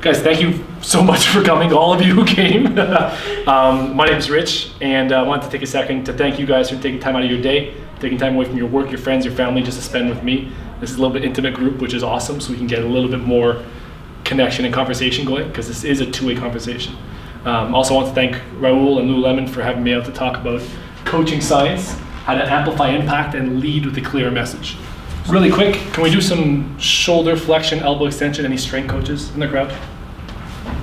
Guys, thank you so much for coming, all of you who came. My name is Rich, and I wanted to take a second to thank you guys for taking time out of your day, taking time away from your work, your friends, your family, just to spend with me. This is a little bit intimate group, which is awesome, so we can get a little bit more connection and conversation going, because this is a two-way conversation. Also want to thank Raul and Lululemon for having me out to talk about coaching science, how to amplify impact and lead with a clear message. Really quick, can we do some shoulder flexion, elbow extension? Any strength coaches in the crowd?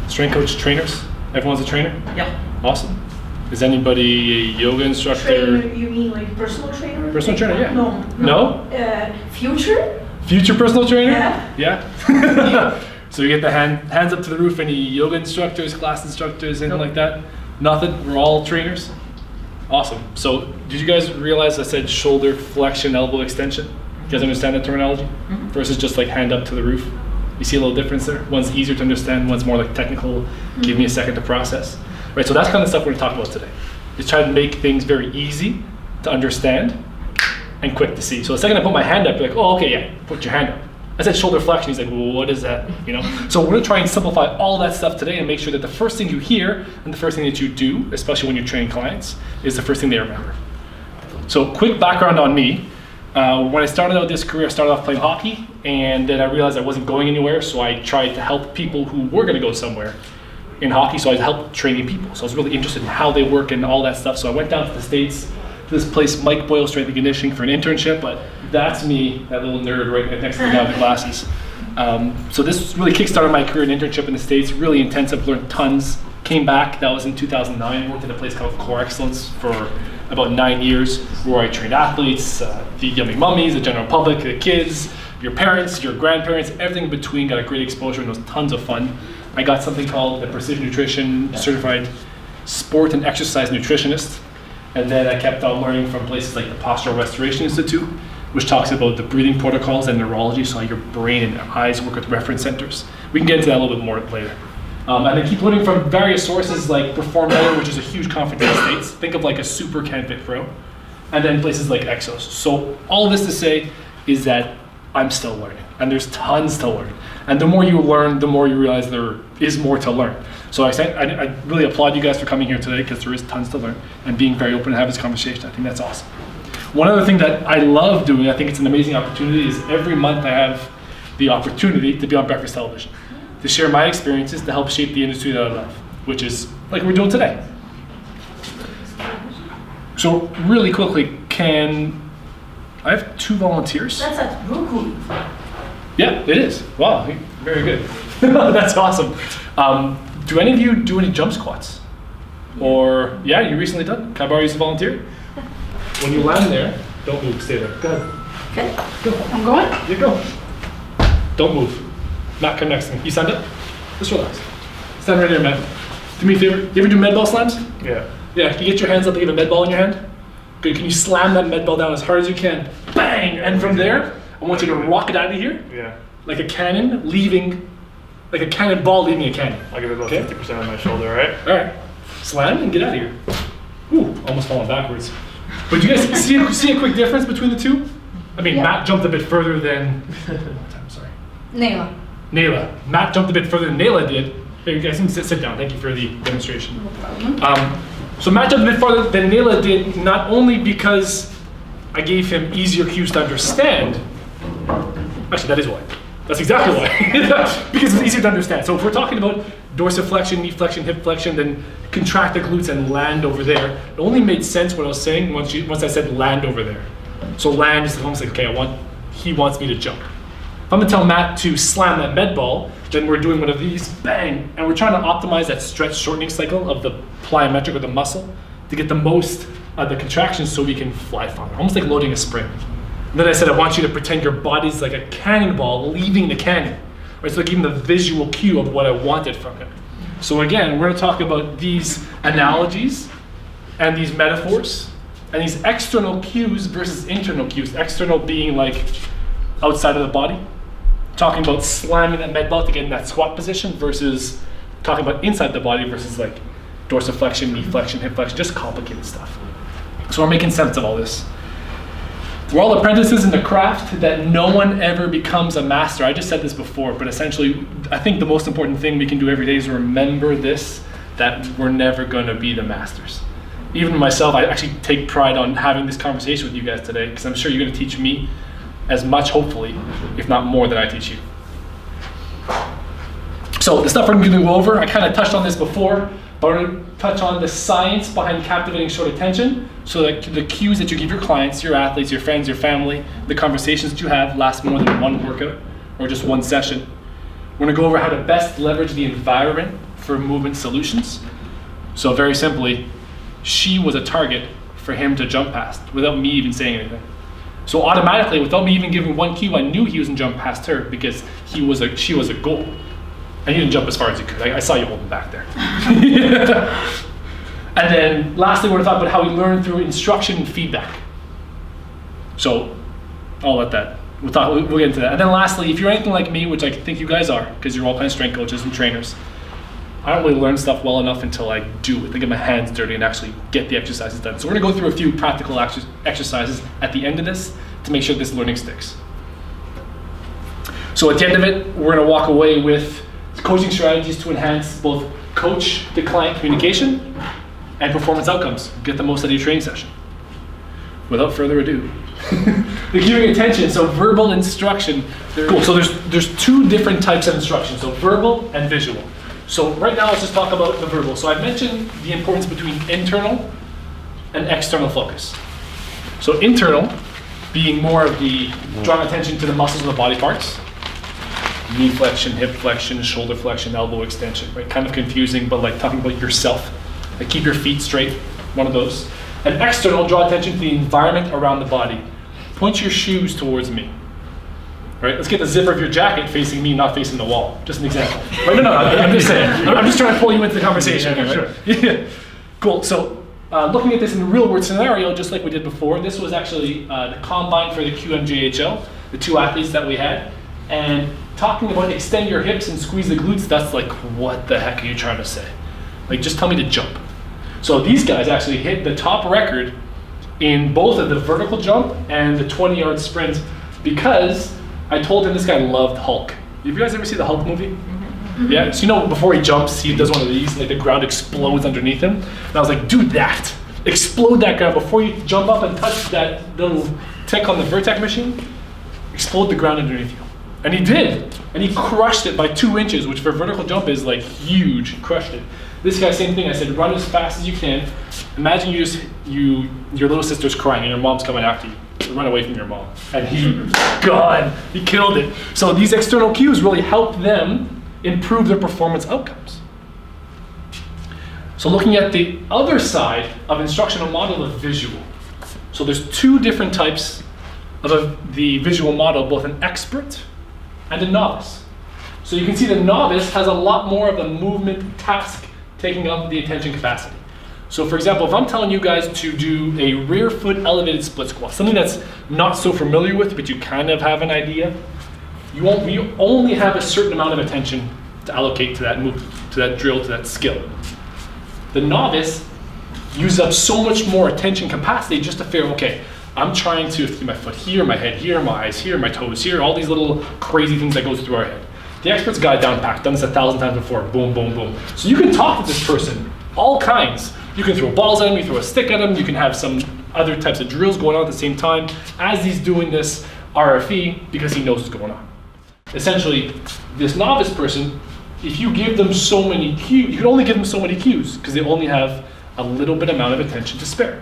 Strength coach trainers? Everyone's a trainer? Yeah. Awesome. Is anybody a yoga instructor? Trainer, you mean like personal trainer? Personal trainer, yeah. No. No? Future? Future personal trainer? Yeah. Yeah? So you get the hands up to the roof. Any yoga instructors, class instructors, anything like that? Nothing? We're all trainers? Awesome. So did you guys realize I said shoulder flexion, elbow extension? You guys understand that terminology? Mm-hmm. Versus just like hand up to the roof. You see a little difference there? One's easier to understand, one's more like technical, give me a second to process. Right, so that's kind of stuff we're gonna talk about today. Just try to make things very easy to understand and quick to see. So the second I put my hand up, you're like, oh, okay, yeah, put your hand up. I said shoulder flexion, he's like, well, what is that? You know? So we're gonna try and simplify all that stuff today and make sure that the first thing you hear and the first thing that you do, especially when you're training clients, is the first thing they remember. So quick background on me. When I started out this career, I started off playing hockey, and then I realized I wasn't going anywhere, so I tried to help people who were gonna go somewhere in hockey, so I helped training people. So I was really interested in how they work and all that stuff. So I went down to the States, to this place, Mike Boyle Strength and Conditioning, for an internship, but that's me, that little nerd right next to the guy with glasses. So this really kickstarted my career in internship in the States, really intensive, learned tons. Came back, that was in 2009, worked at a place called Core Excellence for about 9 years, where I trained athletes, the yummy mummies, the general public, the kids, your parents, your grandparents, everything in between. Got a great exposure and it was tons of fun. I got something called the Precision Nutrition Certified Sport and Exercise Nutritionist. And then I kept on learning from places like the Postural Restoration Institute, which talks about the breathing protocols and neurology, so how your brain and eyes work with reference centers. We can get into that a little bit more later. And I keep learning from various sources like Perform Better, which is a huge conference in the States. Think of like a super CanFit Pro. And then places like Exos. So all of this to say is that I'm still learning, and there's tons to learn. And the more you learn, the more you realize there is more to learn. So I really applaud you guys for coming here today, because there is tons to learn, and being very open to have this conversation. I think that's awesome. One other thing that I love doing, I think it's an amazing opportunity, is every month I have the opportunity to be on breakfast television, to share my experiences to help shape the industry that I love, which is like we're doing today. So really quickly, I have 2 volunteers? That's a Roku. Yeah, it is. Wow, very good. That's awesome. Do any of you do any jump squats? Or, yeah, you recently done? Can I borrow you as a volunteer? When you land there, don't move, stay there. Go ahead. Okay. Go. I'm going? You go. Don't move. Matt, come next to me. You stand up? Just relax. Stand right here, Matt. Do me a favor. You ever do med ball slams? Yeah. Yeah, can you get your hands up and get a med ball in your hand? Good, can you slam that med ball down as hard as you can? Bang! And from there, I want you to rock it out of here. Yeah. Like a cannon leaving, like a cannonball leaving a cannon. I'll give it about 50% on my shoulder, right? All right. Slam and get out of here. Ooh, almost falling backwards. But do you guys see a quick difference between the two? I mean, yeah. Matt jumped a bit further than, I'm sorry. Nayla. Matt jumped a bit further than Nayla did. Here, you guys can sit down. Thank you for the demonstration. No problem. So Matt jumped a bit farther than Nayla did, not only because I gave him easier cues to understand. Actually, that is why. That's exactly why. Because it's easier to understand. So if we're talking about dorsiflexion, knee flexion, hip flexion, then contract the glutes and land over there. It only made sense what I was saying once I said land over there. So land is almost like, okay, he wants me to jump. If I'm gonna tell Matt to slam that med ball, then we're doing one of these, bang, and we're trying to optimize that stretch shortening cycle of the plyometric or the muscle to get the most of the contractions so we can fly farther, almost like loading a spring. And then I said, I want you to pretend your body's like a cannonball leaving the cannon. Right? So like even the visual cue of what I wanted from him. So again, we're gonna talk about these analogies and these metaphors and these external cues versus internal cues. External being like outside of the body. Talking about slamming that med ball to get in that squat position versus talking about inside the body versus like dorsiflexion, knee flexion, hip flexion, just complicated stuff. So we're making sense of all this. We're all apprentices in the craft that no one ever becomes a master. I just said this before, but essentially, I think the most important thing we can do every day is remember this, that we're never gonna be the masters. Even myself, I actually take pride on having this conversation with you guys today, because I'm sure you're gonna teach me as much, hopefully, if not more than I teach you. So the stuff we're gonna go over, I kind of touched on this before, but we're gonna touch on the science behind captivating short attention, so that the cues that you give your clients, your athletes, your friends, your family, the conversations that you have last more than one workout or just one session. We're gonna go over how to best leverage the environment for movement solutions. So very simply, she was a target for him to jump past without me even saying anything. So automatically, without me even giving one cue, I knew he was gonna jump past her because she was a goal. And he didn't jump as far as he could. I saw you holding back there. And then lastly, we're gonna talk about how we learn through instruction and feedback. So I'll let that, we'll get into that. And then lastly, if you're anything like me, which I think you guys are, because you're all kind of strength coaches and trainers, I don't really learn stuff well enough until I do it. I get my hands dirty and actually get the exercises done. So we're gonna go through a few practical exercises at the end of this to make sure this learning sticks. So at the end of it, we're gonna walk away with coaching strategies to enhance both coach to client communication and performance outcomes. Get the most out of your training session. Without further ado, the cueing attention. So verbal instruction. Cool. So there's two different types of instruction. So verbal and visual. So right now let's just talk about the verbal. So I mentioned the importance between internal and external focus. So internal being more of the drawing attention to the muscles of the body parts. Knee flexion, hip flexion, shoulder flexion, elbow extension, right? Kind of confusing, but like talking about yourself. Like keep your feet straight, one of those. And external, draw attention to the environment around the body. Point your shoes towards me. Right? Let's get the zipper of your jacket facing me, not facing the wall. Just an example. Right? No, I'm just saying. I'm just trying to pull you into the conversation. Yeah, here, right? Yeah. Cool. So looking at this in a real world scenario, just like we did before, this was actually the combine for the QMJHL, the two athletes that we had. And talking about extend your hips and squeeze the glutes, that's like, what the heck are you trying to say? Like, just tell me to jump. So these guys actually hit the top record in both of the vertical jump and the 20-yard sprint because I told him this guy loved Hulk. Have you guys ever seen the Hulk movie? Mm-hmm. Yeah, so you know before he jumps, he does one of these, like the ground explodes underneath him. And I was like, do that. Explode that ground before you jump up and touch that little tick on the Vertec machine. Explode the ground underneath you. And he did. And he crushed it by 2 inches, which for vertical jump is like huge. He crushed it. This guy, same thing. I said, run as fast as you can. Imagine your little sister's crying and your mom's coming after you. Run away from your mom. And he killed it. So these external cues really help them improve their performance outcomes. So looking at the other side of instructional model of visual. So there's two different types of the visual model, both an expert and a novice. So you can see the novice has a lot more of a movement task taking up the attention capacity. So for example, if I'm telling you guys to do a rear foot elevated split squat, something that's not so familiar with, but you kind of have an idea, you only have a certain amount of attention to allocate to that move, to that drill, to that skill. The novice uses up so much more attention capacity just to figure, okay, I'm trying to keep my foot here, my head here, my eyes here, my toes here, all these little crazy things that goes through our head. The expert's got it down packed, done this 1,000 times before, boom, boom, boom. So you can talk to this person, all kinds. You can throw balls at him, you throw a stick at him, you can have some other types of drills going on at the same time as he's doing this RFE because he knows what's going on. Essentially, this novice person, if you give them so many cues, you can only give them so many cues because they only have a little bit amount of attention to spare.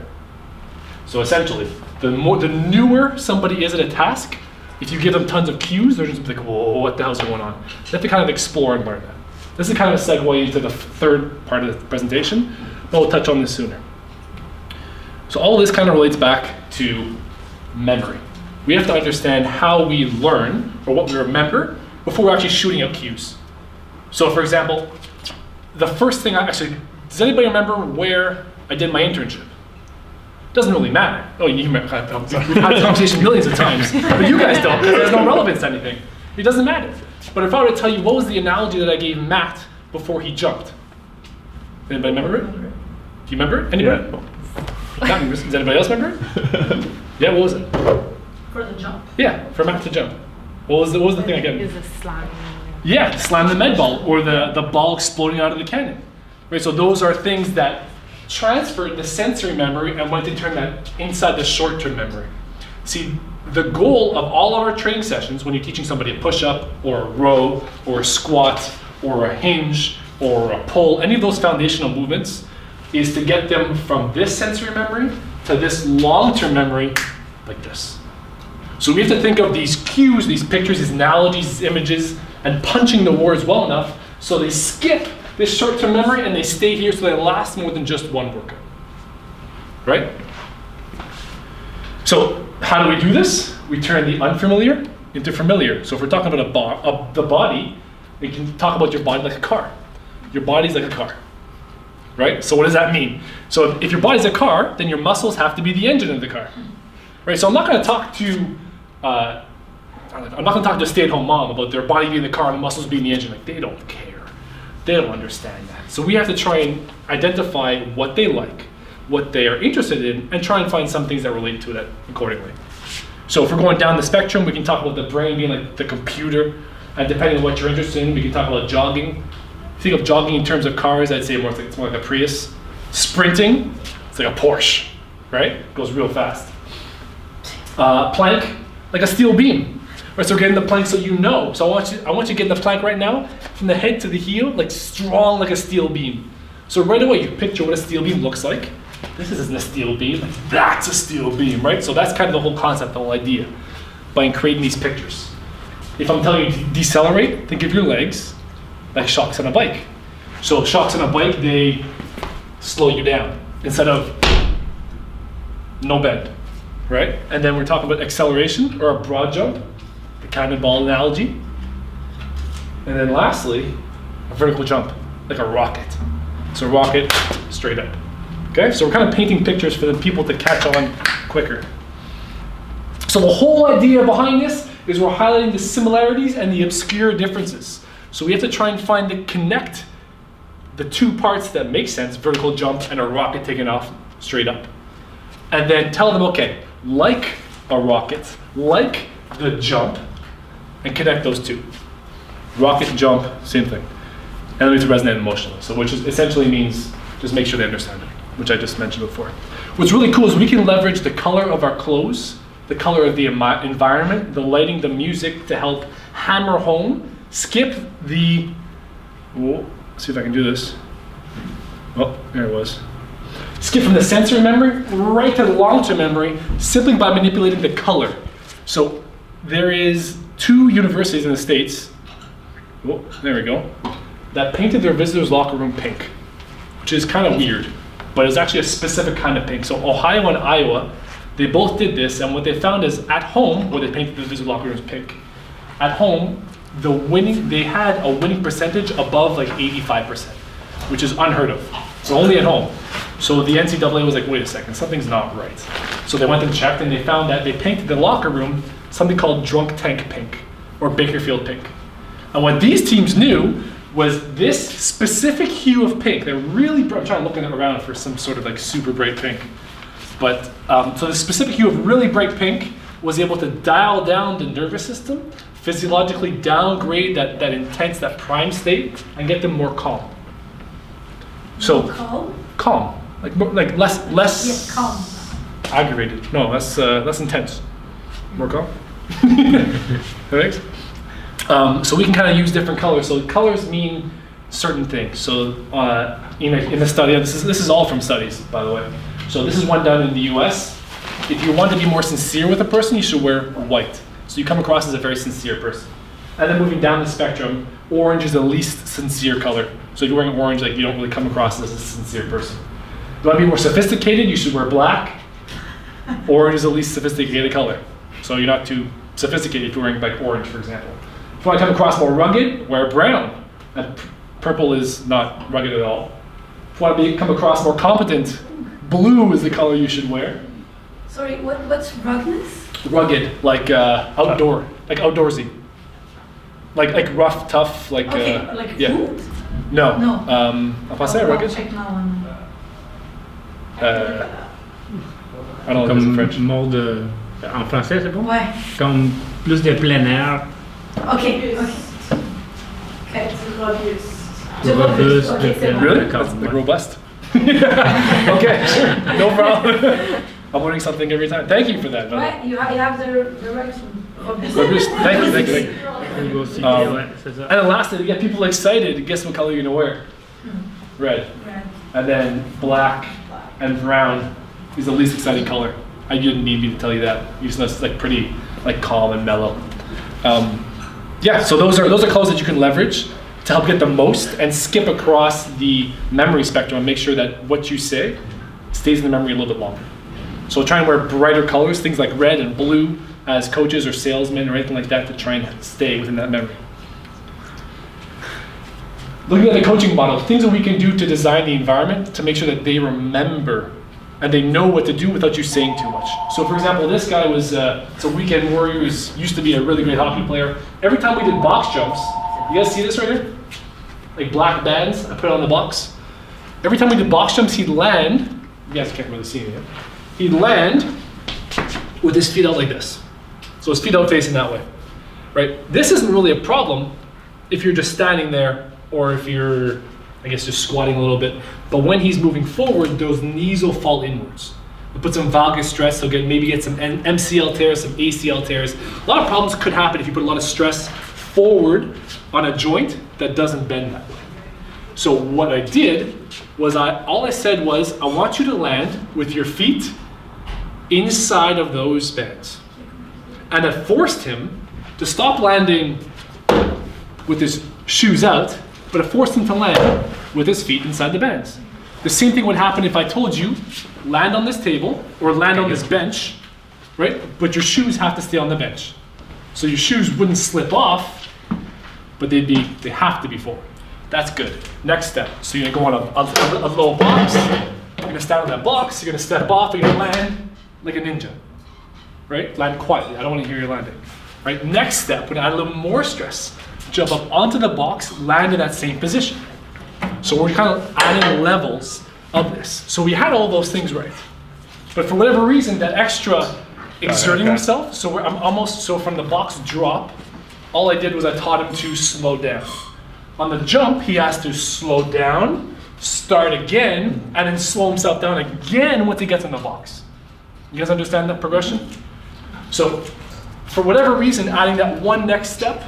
So essentially, the newer somebody is at a task, if you give them tons of cues, they're just like, whoa, what the hell's going on? You have to kind of explore and learn that. This is kind of a segue into the third part of the presentation, but we'll touch on this sooner. So all of this kind of relates back to memory. We have to understand how we learn, or what we remember, before we're actually shooting out cues. So for example, the first thing does anybody remember where I did my internship? Doesn't really matter. Oh, we've had this conversation millions of times, but you guys don't. There's no relevance to anything. It doesn't matter. But if I were to tell you what was the analogy that I gave Matt before he jumped, anybody remember it? Do you remember it? Anybody? Yeah. Does anybody else remember it? Yeah, what was it? For the jump. Yeah, for math to jump. What was the thing again? Is a slam. Yeah, slam the med ball or the ball exploding out of the cannon. Right, so those are things that transferred the sensory memory and went to turn that inside the short-term memory. See, the goal of all of our training sessions when you're teaching somebody a push-up or a row or a squat or a hinge or a pull, any of those foundational movements, is to get them from this sensory memory to this long-term memory like this. So we have to think of these cues, these pictures, these analogies, these images, and punching the words well enough so they skip this short-term memory and they stay here so they last more than just one workout. Right? So how do we do this? We turn the unfamiliar into familiar. So if we're talking about the body, we can talk about your body like a car. Your body's like a car. Right? So what does that mean? So if your body's a car, then your muscles have to be the engine of the car. Right? So I'm not going to talk to a stay-at-home mom about their body being the car and the muscles being the engine. Like, they don't care. They don't understand that. So we have to try and identify what they like, what they are interested in, and try and find some things that relate to that accordingly. So if we're going down the spectrum, we can talk about the brain being like the computer, and depending on what you're interested in, we can talk about jogging. Think of jogging in terms of cars, I'd say it's more like a Prius. Sprinting, it's like a Porsche, right? It goes real fast. Plank, like a steel beam. Right, so getting the plank so you know. So I want you to get the plank right now, from the head to the heel, like strong like a steel beam. So right away you picture what a steel beam looks like. This isn't a steel beam, like that's a steel beam, right? So that's kind of the whole concept, the whole idea, by creating these pictures. If I'm telling you to decelerate, think of your legs like shocks on a bike. So shocks on a bike, they slow you down instead of no bend, right? And then we're talking about acceleration or a broad jump, the cannonball analogy. And then lastly, a vertical jump, like a rocket. So rocket, straight up. Okay, so we're kind of painting pictures for the people to catch on quicker. So the whole idea behind this is we're highlighting the similarities and the obscure differences. So we have to try and connect the two parts that make sense, vertical jump and a rocket taking off straight up. And then tell them, okay, like a rocket, like the jump, and connect those two. Rocket and jump, same thing. And then we have to resonate emotionally. So which essentially means just make sure they understand it, which I just mentioned before. What's really cool is we can leverage the color of our clothes, the color of the environment, the lighting, the music to help hammer home, skip the, see if I can do this. Oh, there it was. Skip from the sensory memory right to the long-term memory simply by manipulating the color. So there is 2 universities in the States, there we go, that painted their visitors' locker room pink, which is kind of weird, but it's actually a specific kind of pink. So Ohio and Iowa, they both did this, and what they found is at home, where they painted the visitor locker rooms pink, at home, they had a winning percentage above like 85%, which is unheard of. So only at home. So the NCAA was like, wait a second, something's not right. So they went and checked, and they found that they painted the locker room something called drunk tank pink, or Bakerfield pink. And what these teams knew was this specific hue of pink. They're really, I'm trying to look around for some sort of like super bright pink. But, so the specific hue of really bright pink was able to dial down the nervous system, physiologically downgrade that intense, that prime state, and get them more calm. So, calm, like less calm. aggravated. No, less intense. More calm. Right? So we can kind of use different colors. So colors mean certain things. So in the study, this is all from studies, by the way. So this is one done in the US. If you want to be more sincere with a person, you should wear white. So you come across as a very sincere person. And then moving down the spectrum, orange is the least sincere color. So if you're wearing orange, like you don't really come across as a sincere person. If you want to be more sophisticated, you should wear black. Orange is the least sophisticated color. So you're not too sophisticated if you're wearing like orange, for example. If you want to come across more rugged, wear brown. And purple is not rugged at all. If you want to come across more competent, blue is the color you should wear. Sorry, what's ruggedness? Rugged, like outdoor, like outdoorsy. Like rough, tough, like like yeah. food? No. I'll pas ça, rugged? check now on. I don't know if it's in French. More de En français, c'est bon? Ouais. Comme plus de plein air, Ok, ok. Okay. robuste, Ok, de c'est plein bon. air. Really? D'accord, That's like ouais. robust. Okay, sure, no problem. I'm learning something every time. Thank you for that. By the way. Ouais, you have the direction. Robust. Thank you, thank you, thank you. Au niveau aussi, Um, ouais, c'est ça. And then lastly, to get people excited, guess what color you're gonna wear? Red. Red. And then black and brown is the least exciting color. I didn't need me to tell you that. You just know it's like pretty, like calm and mellow. Yeah, so those are colors that you can leverage to help get the most and skip across the memory spectrum and make sure that what you say stays in the memory a little bit longer. So try and wear brighter colors, things like red and blue as coaches or salesmen or anything like that to try and stay within that memory. Looking at the coaching model, things that we can do to design the environment to make sure that they remember and they know what to do without you saying too much. So for example, this guy was, it's a weekend warrior, he used to be a really great hockey player. Every time we did box jumps, you guys see this right here? Like black bands, I put it on the box. Every time we did box jumps, he'd land, you guys can't really see it yet, he'd land with his feet out like this. So his feet out facing that way, right? This isn't really a problem if you're just standing there or if you're, I guess, just squatting a little bit. But when he's moving forward, those knees will fall inwards. It puts some valgus stress, he'll maybe get some MCL tears, some ACL tears. A lot of problems could happen if you put a lot of stress forward on a joint that doesn't bend that way. So what I did was all I said was, I want you to land with your feet inside of those bands. And I forced him to stop landing with his shoes out, but I forced him to land with his feet inside the bands. The same thing would happen if I told you, land on this table or land on this bench, right? But your shoes have to stay on the bench. So your shoes wouldn't slip off, but they have to be forward. That's good. Next step. So you're gonna go on a little box, you're gonna stand on that box, you're gonna step off, you're gonna land like a ninja, right? Land quietly, I don't wanna hear you landing. Right, next step, we're gonna add a little more stress. Jump up onto the box, land in that same position. So we're kind of adding levels of this. So we had all those things right. But for whatever reason, that extra exerting himself, so so from the box drop, all I did was I taught him to slow down. On the jump, he has to slow down, start again, and then slow himself down again once he gets in the box. You guys understand that progression? So for whatever reason, adding that one next step,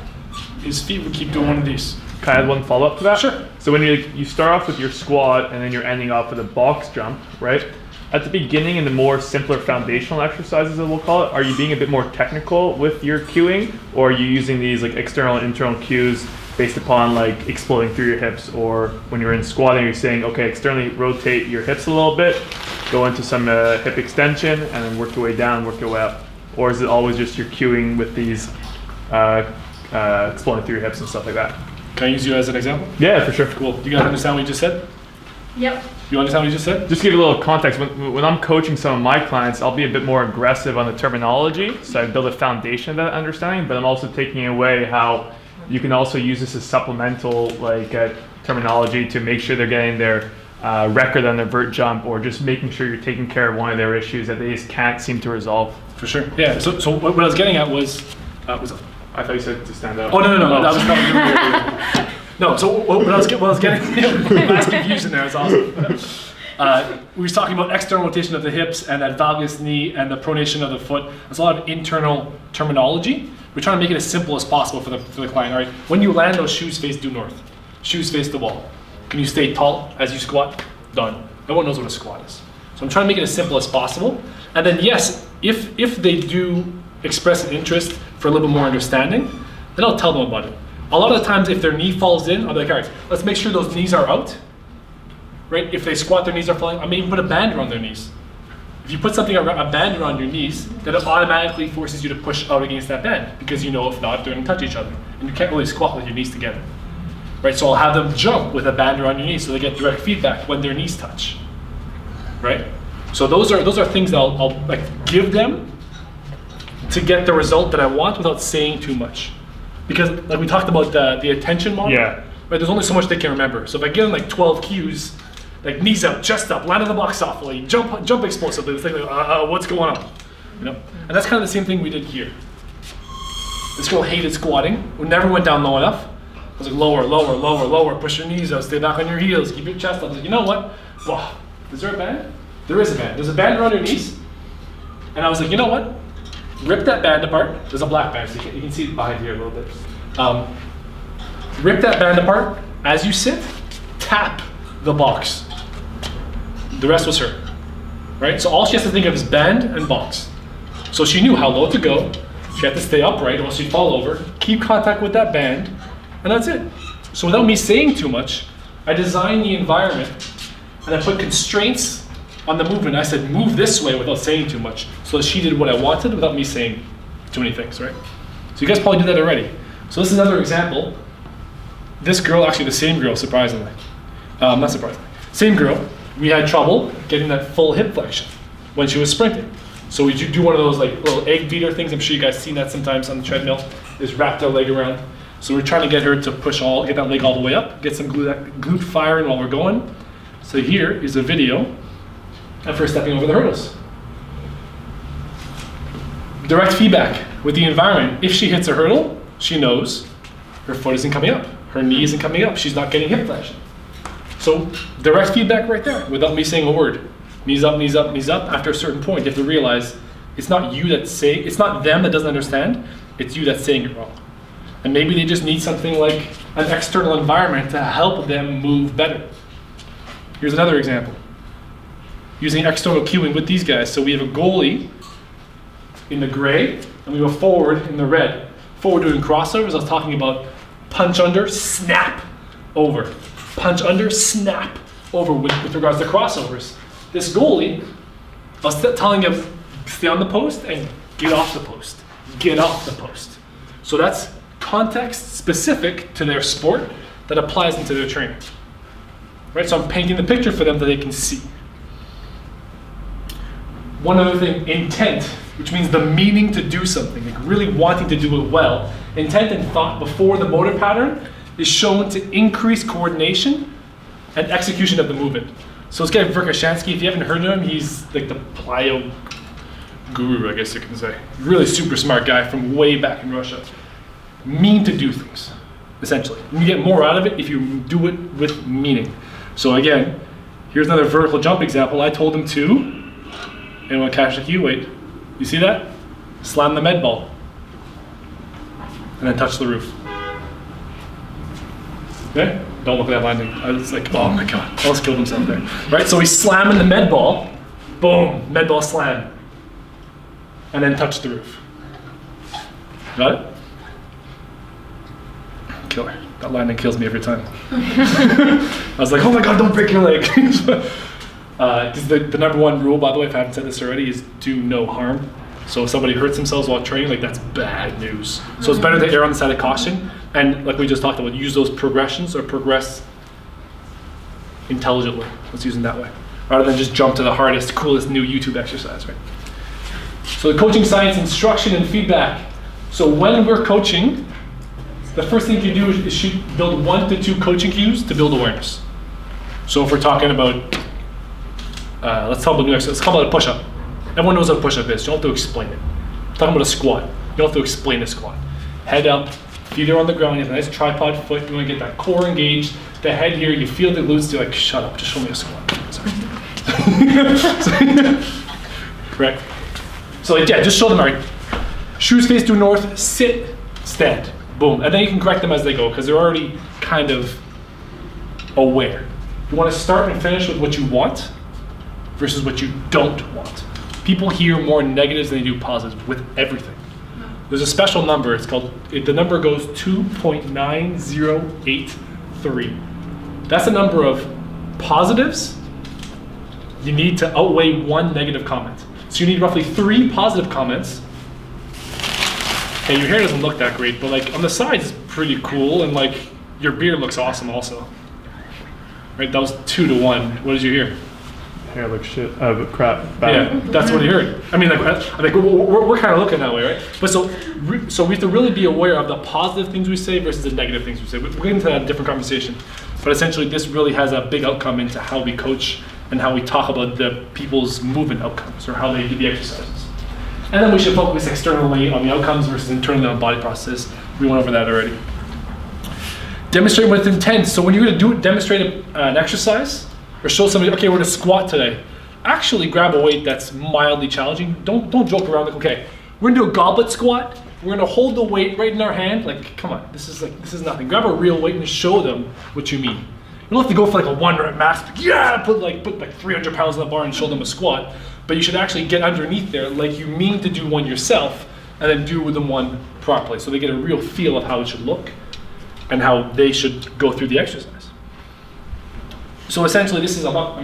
his feet would keep doing one of these. Can I add one follow-up to that? Sure. So when you start off with your squat and then you're ending off with a box jump, right? At the beginning in the more simpler foundational exercises, that we'll call it, are you being a bit more technical with your cueing, or are you using these like external and internal cues based upon like exploding through your hips? Or when you're in squatting, you're saying, okay, externally rotate your hips a little bit, go into some hip extension, and then work your way down, work your way up? Or is it always just your cueing with these exploding through your hips and stuff like that? Can I use you as an example? Yeah, for sure. Cool. You guys understand what you just said? Yep. You understand what you just said? Just to give you a little context, when I'm coaching some of my clients, I'll be a bit more aggressive on the terminology. So I build a foundation of that understanding, but I'm also taking away how you can also use this as supplemental terminology to make sure they're getting their record on their vert jump, or just making sure you're taking care of one of their issues that they just can't seem to resolve. For sure. Yeah. So what I was getting at was I thought you said to stand up. Oh no! That was probably no. So what I was getting last confusion there is awesome. We were talking about external rotation of the hips and that valgus knee and the pronation of the foot. There's a lot of internal terminology. We're trying to make it as simple as possible for the client. All right. When you land, those shoes face due north. Shoes face the wall. Can you stay tall as you squat? Done. No one knows what a squat is. So I'm trying to make it as simple as possible. And then yes, if they do express an interest for a little bit more understanding, then I'll tell them about it. A lot of the times if their knee falls in, I'll be like, all right, let's make sure those knees are out, right? If they squat, their knees are falling, I may even put a band around their knees. If you put a band around your knees, then it automatically forces you to push out against that band, because you know if not, they're gonna touch each other. And you can't really squat with your knees together, right? So I'll have them jump with a band around your knees so they get direct feedback when their knees touch, right? So those are things that I'll like give them to get the result that I want without saying too much. Because like we talked about the attention model, Yeah. right? There's only so much they can remember. So if I give them like 12 cues, like knees up, chest up, land on the box softly, jump explosively, it's like, what's going on, You know, and that's kind of the same thing we did here. This girl hated squatting. We never went down low enough. I was like, lower, lower, lower, lower. Push your knees out. Stay back on your heels. Keep your chest up. I was like, you know what? Wow. Is there a band? There is a band. There's a band around your knees. And I was like, you know what? Rip that band apart. There's a black band, so you can see it behind here a little bit. Rip that band apart. As you sit, tap the box. The rest was her, right? So all she has to think of is band and box. So she knew how low to go. She had to stay upright or else she'd fall over. Keep contact with that band, and that's it. So without me saying too much, I designed the environment and I put constraints on the movement. I said, move this way without saying too much. So she did what I wanted without me saying too many things, right? So you guys probably do that already. So this is another example. This girl, actually the same girl, surprisingly. Not surprisingly. Same girl, we had trouble getting that full hip flexion when she was sprinting. So we do one of those like little egg beater things. I'm sure you guys seen that sometimes on the treadmill. Is wrap their leg around. So we're trying to get her to get that leg all the way up, get some glute firing while we're going. So here is a video of her stepping over the hurdles. Direct feedback with the environment. If she hits a hurdle, she knows her foot isn't coming up. Her knee isn't coming up. She's not getting hip flexion. So direct feedback right there without me saying a word. Knees up, knees up, knees up. After a certain point, you have to realize it's not you it's not them that doesn't understand, it's you that's saying it wrong. And maybe they just need something like an external environment to help them move better. Here's another example. Using external cueing with these guys. So we have a goalie in the gray, and we go forward in the red. Forward doing crossovers, I was talking about punch under, snap, over. Punch under, snap, over with regards to crossovers. This goalie, I was telling him, stay on the post and get off the post. Get off the post. So that's context specific to their sport that applies into their training. Right, so I'm painting the picture for them that they can see. One other thing, intent, which means the meaning to do something, like really wanting to do it well. Intent and thought before the motor pattern is shown to increase coordination and execution of the movement. So this guy Verkhoshansky, if you haven't heard of him, he's like the plyo guru, I guess you can say. Really super smart guy from way back in Russia. Mean to do things, essentially. You get more out of it if you do it with meaning. So again, here's another vertical jump example. I told him to, anyone catch the cue? Wait, you see that? Slam the med ball. And then touch the roof. Okay? Don't look at that landing. I was like, oh my God, almost killed himself there. Right, so he's slamming the med ball. Boom, med ball slam. And then touch the roof. Got it? Killer. That landing kills me every time. I was like, oh my God, don't break your leg. Because the number one rule, by the way, if I haven't said this already, is do no harm. So if somebody hurts themselves while training, like that's bad news. So it's better to err on the side of caution. And like we just talked about, use those progressions or progress intelligently. Let's use them that way. Rather than just jump to the hardest, coolest new YouTube exercise, right? So the coaching science, instruction and feedback. So when we're coaching, the first thing you do is build 1 to 2 coaching cues to build awareness. So if we're talking about, let's talk about a push-up. Everyone knows what a push-up is. You don't have to explain it. Talking about a squat. You don't have to explain a squat. Head up, feet are on the ground. You have a nice tripod foot. You want to get that core engaged. The head here, you feel the glutes. You're like, shut up, just show me a squat. Sorry. Correct. So yeah, just show them, all right. Shoes face due north, sit, stand. Boom. And then you can correct them as they go because they're already kind of aware. You want to start and finish with what you want versus what you don't want. People hear more negatives than they do positives with everything. There's a special number. It's called, the number goes 2.9083. That's the number of positives you need to outweigh 1 negative comment. So you need roughly 3 positive comments. Hey, your hair doesn't look that great, but like on the sides it's pretty cool, and like your beard looks awesome also. Right, that was 2 to 1. What did you hear? Hair looks shit. But crap. Bad. Yeah, that's what you heard. I mean, like we're kind of looking that way, right? But so we have to really be aware of the positive things we say versus the negative things we say. We're getting into that in a different conversation. But essentially, this really has a big outcome into how we coach and how we talk about the people's movement outcomes or how they do the exercises. And then we should focus externally on the outcomes versus internally on body processes. We went over that already. Demonstrate with intent. So when you're going to demonstrate an exercise or show somebody, okay, we're going to squat today. Actually grab a weight that's mildly challenging. Don't joke around like, okay, we're going to do a goblet squat. We're going to hold the weight right in our hand. Like, come on, this is nothing. Grab a real weight and show them what you mean. You don't have to go for like a 1 rep max. Yeah, put like 300 pounds on the bar and show them a squat. But you should actually get underneath there like you mean to do one yourself and then do the one properly. So they get a real feel of how it should look and how they should go through the exercise. So essentially this is about,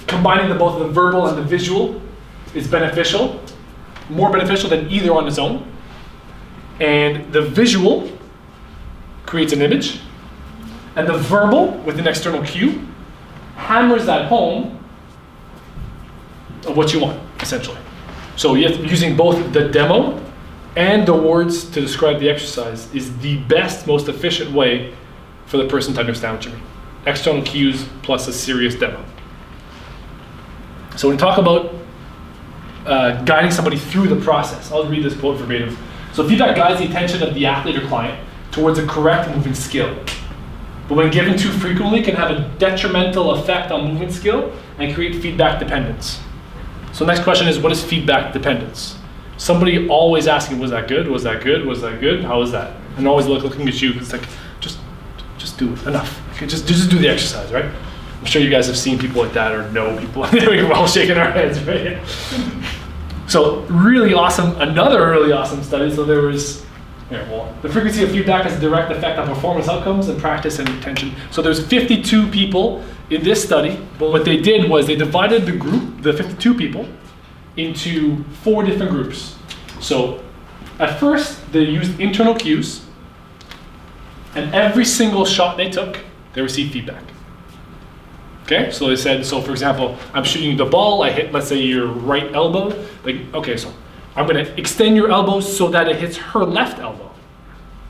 combining both the verbal and the visual is beneficial, more beneficial than either on its own. And the visual creates an image, and the verbal with an external cue hammers that home of what you want, essentially. So using both the demo and the words to describe the exercise is the best, most efficient way for the person to understand what you mean. External cues plus a serious demo. So when we talk about guiding somebody through the process, I'll read this quote verbatim. So feedback guides the attention of the athlete or client towards a correct movement skill. But when given too frequently, can have a detrimental effect on movement skill and create feedback dependence. So next question is, what is feedback dependence? Somebody always asking, was that good? Was that good? Was that good? How was that? And always looking at you. It's like, just do it. Enough. Okay, just do the exercise, right? I'm sure you guys have seen people like that or know people. We're all shaking our heads, right? So really awesome. Another really awesome study. So there was, the frequency of feedback has a direct effect on performance outcomes and practice and retention. So there's 52 people in this study, but what they did was they divided the group, the 52 people, into 4 different groups. So at first they used internal cues, and every single shot they took, they received feedback. Okay, so they said, so for example, I'm shooting the ball, I hit, let's say your right elbow, like, okay, so I'm gonna extend your elbow so that it hits her left elbow.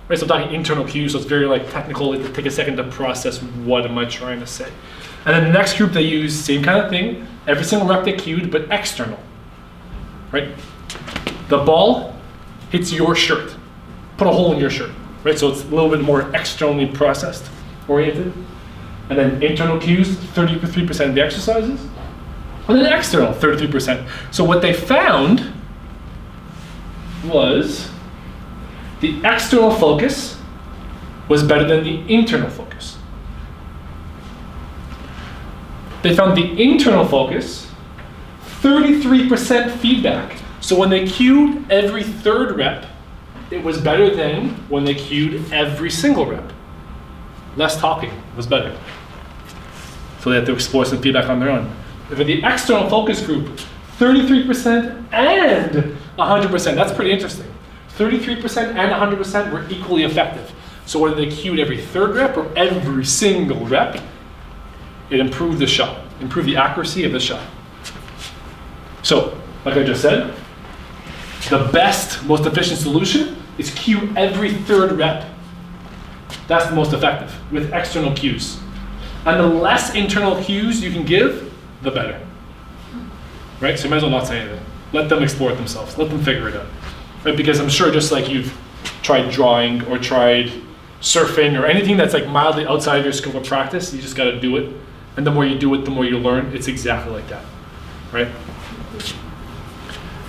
Right, so I'm talking internal cues, so it's very like technical, it take a second to process what am I trying to say. And then the next group they use, same kind of thing, every single rep they cued, but external, right? The ball hits your shirt, put a hole in your shirt, right? So it's a little bit more externally processed, oriented. And then internal cues, 33% of the exercises. And then external, 33%. So what they found was the external focus was better than the internal focus. They found the internal focus, 33% feedback. So when they cued every third rep, it was better than when they cued every single rep. Less talking was better. So they had to explore some feedback on their own. For the external focus group, 33% and 100%. That's pretty interesting. 33% and 100% were equally effective. So whether they cued every third rep or every single rep, it improved the shot, improved the accuracy of the shot. So, like I just said, the best, most efficient solution is cue every third rep. That's the most effective with external cues. And the less internal cues you can give, the better. Right? So you might as well not say anything. Let them explore it themselves. Let them figure it out. Right? Because I'm sure just like you've tried drawing or tried surfing or anything that's like mildly outside of your scope of practice, you just got to do it. And the more you do it, the more you learn. It's exactly like that. Right?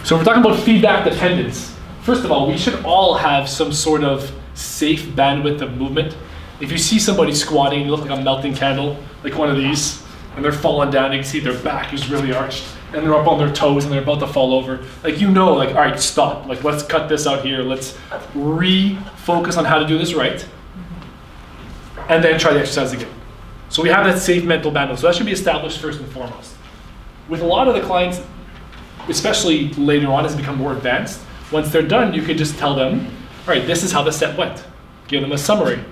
So we're talking about feedback dependence. First of all, we should all have some sort of safe bandwidth of movement. If you see somebody squatting, you look like a melting candle, like one of these, and they're falling down, you can see their back is really arched, and they're up on their toes and they're about to fall over. Like, you know, like, all right, stop. Like, let's cut this out here. Let's refocus on how to do this right, and then try the exercise again. So we have that safe mental bandwidth. So that should be established first and foremost. With a lot of the clients, especially later on as they become more advanced, once they're done, you could just tell them, all right, this is how the set went. Give them a summary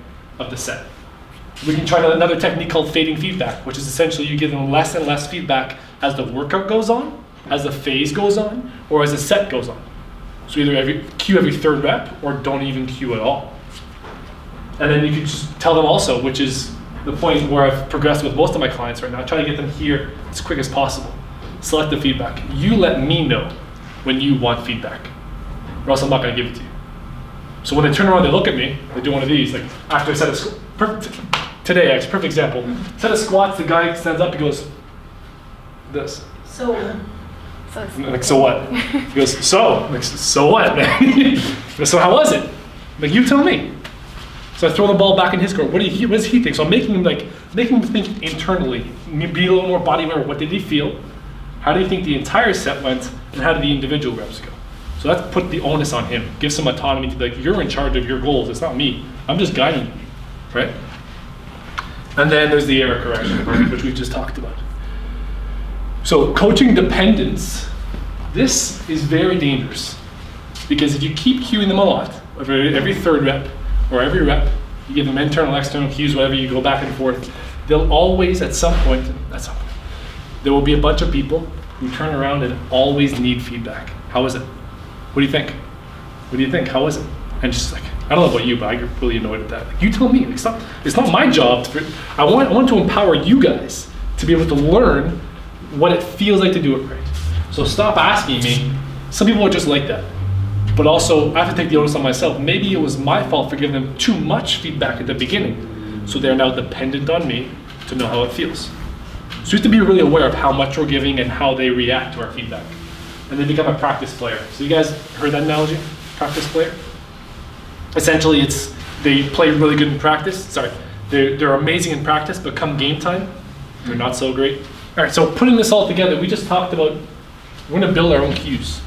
of the set. We can try another technique called fading feedback, which is essentially you give them less and less feedback as the workout goes on, as the phase goes on, or as the set goes on. So either cue every third rep or don't even cue at all. And then you can just tell them also, which is the point where I've progressed with most of my clients right now, try to get them here as quick as possible. Selective feedback. You let me know when you want feedback, or else I'm not going to give it to you. So when they turn around, they look at me, they do one of these, like after I set a today, actually, perfect example. Set of squats, the guy stands up, he goes, this. So, I'm like, so what? He goes, so? I'm like, so what, man? He goes, so how was it? I'm like, you tell me. So I throw the ball back in his court. What does he think? So I'm making him think internally, be a little more body aware. What did he feel? How do you think the entire set went? And how did the individual reps go? So that's put the onus on him. Give some autonomy to be like, you're in charge of your goals. It's not me. I'm just guiding you, right? And then there's the error correction part, which we just talked about. So coaching dependence, this is very dangerous. Because if you keep cueing them a lot, every third rep, or every rep, you give them internal, external cues, whatever, you go back and forth, they'll always, at some point, there will be a bunch of people who turn around and always need feedback. How is it? What do you think? What do you think? How is it? And just like, I don't know about you, but I get really annoyed at that. Like, you tell me. It's not my job. I want to empower you guys to be able to learn what it feels like to do it right. So stop asking me. Some people are just like that. But also, I have to take the onus on myself. Maybe it was my fault for giving them too much feedback at the beginning. So they're now dependent on me to know how it feels. So you have to be really aware of how much we're giving and how they react to our feedback. And they become a practice player. So you guys heard that analogy? Practice player? Essentially, they play really good in practice. Sorry, they're amazing in practice, but come game time, they're not so great. All right, so putting this all together, we just talked about, we're gonna build our own cues.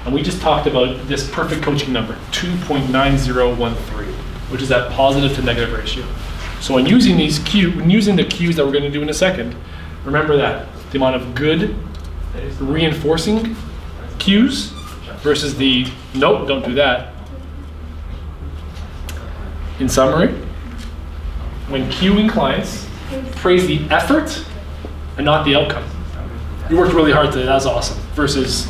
And we just talked about this perfect coaching number, 2.9013, which is that positive to negative ratio. So when using the cues that we're gonna do in a second, remember that, the amount of good reinforcing cues versus the, nope, don't do that. In summary, when cueing clients, praise the effort and not the outcome. You worked really hard today, that was awesome, versus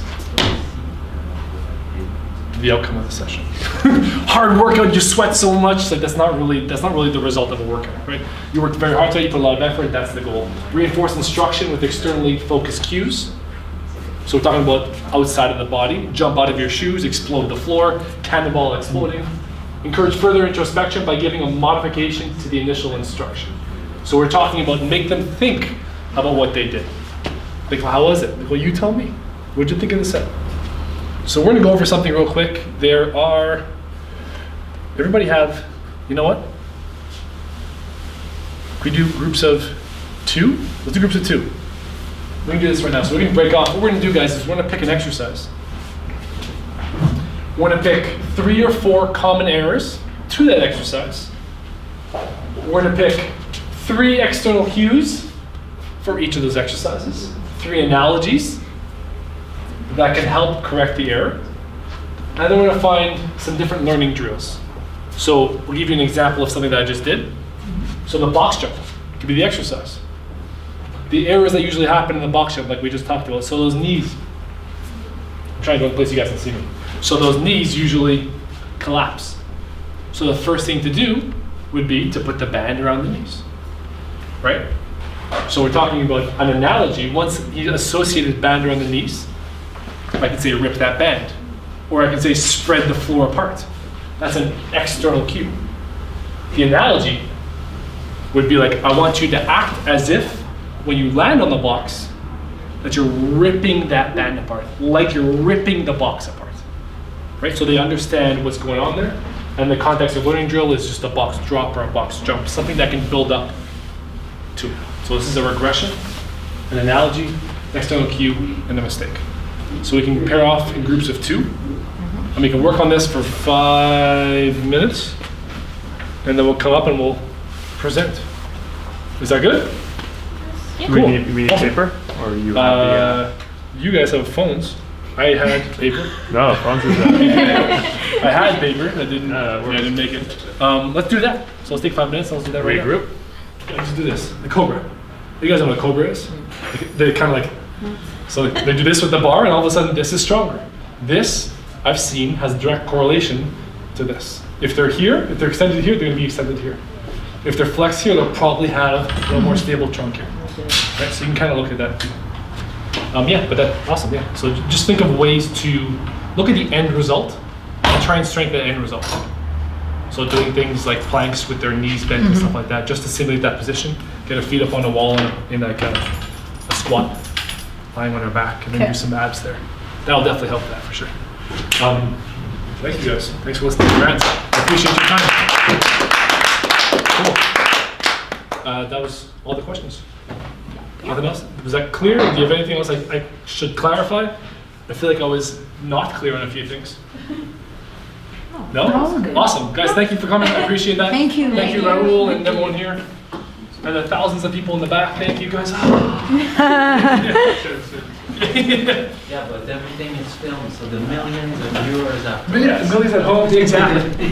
the outcome of the session. Hard workout, you sweat so much, like that's not really the result of a workout, right? You worked very hard today, you put a lot of effort, that's the goal. Reinforce instruction with externally focused cues. So we're talking about outside of the body, jump out of your shoes, explode the floor, cannonball exploding. Encourage further introspection by giving a modification to the initial instruction. So we're talking about make them think about what they did. Like, well, how was it? Like, well, you tell me. What'd you think of the set? So we're gonna go over something real quick. Everybody have, you know what? Can we do groups of 2? Let's do groups of 2. We're gonna do this right now. So we're gonna break off. What we're gonna do, guys, is we're gonna pick an exercise. We're gonna pick 3 or 4 common errors to that exercise. We're gonna pick 3 external cues for each of those exercises. 3 analogies that can help correct the error. And then we're gonna find some different learning drills. So we'll give you an example of something that I just did. So the box jump could be the exercise. The errors that usually happen in the box jump, like we just talked about. So those knees, I'm trying to go in a place you guys can see me. So those knees usually collapse. So the first thing to do would be to put the band around the knees, right? So we're talking about an analogy. Once you associated band around the knees, I can say rip that band, or I can say spread the floor apart. That's an external cue. The analogy would be like, I want you to act as if when you land on the box, that you're ripping that band apart, like you're ripping the box apart, right? So they understand what's going on there, and the context of learning drill is just a box drop or a box jump, something that can build up to it. So this is a regression, an analogy, external cue, and a mistake. So we can pair off in groups of 2, and we can work on this for 5 minutes, and then we'll come up and we'll present. Is that good? Do we need paper? Or you have you guys have phones. I had paper. No, phones is I had paper. I didn't make it. Let's do that. So let's take 5 minutes. Let's do that right now. Regroup. Let's do this. The Cobra. You guys know what a Cobra is? They kind of like, so they do this with the bar, and all of a sudden this is stronger. This, I've seen, has direct correlation to this. If they're here, if they're extended here, they're going to be extended here. If they're flexed here, they'll probably have a little more stable trunk here. Right, so you can kind of look at that too. Yeah, but that's awesome. Yeah. So just think of ways to look at the end result and try and strengthen the end result. So doing things like planks with their knees bent and stuff like that, just to simulate that position. Get her feet up on a wall in like a squat, lying on her back, and then do some abs there. That'll definitely help that for sure. Thank you guys. Thanks for listening to Grants. I appreciate your time. Cool. That was all the questions. Nothing else? Was that clear? Do you have anything else I should clarify? I feel like I was not clear on a few things. No? good. Awesome. Guys, thank you for coming. I appreciate that. Thank you. Thank you, Raul, and everyone here. And the thousands of people in the back. Thank you, guys. Yeah, but everything is filmed, so the millions of viewers are. Yeah, millions at home. Exactly.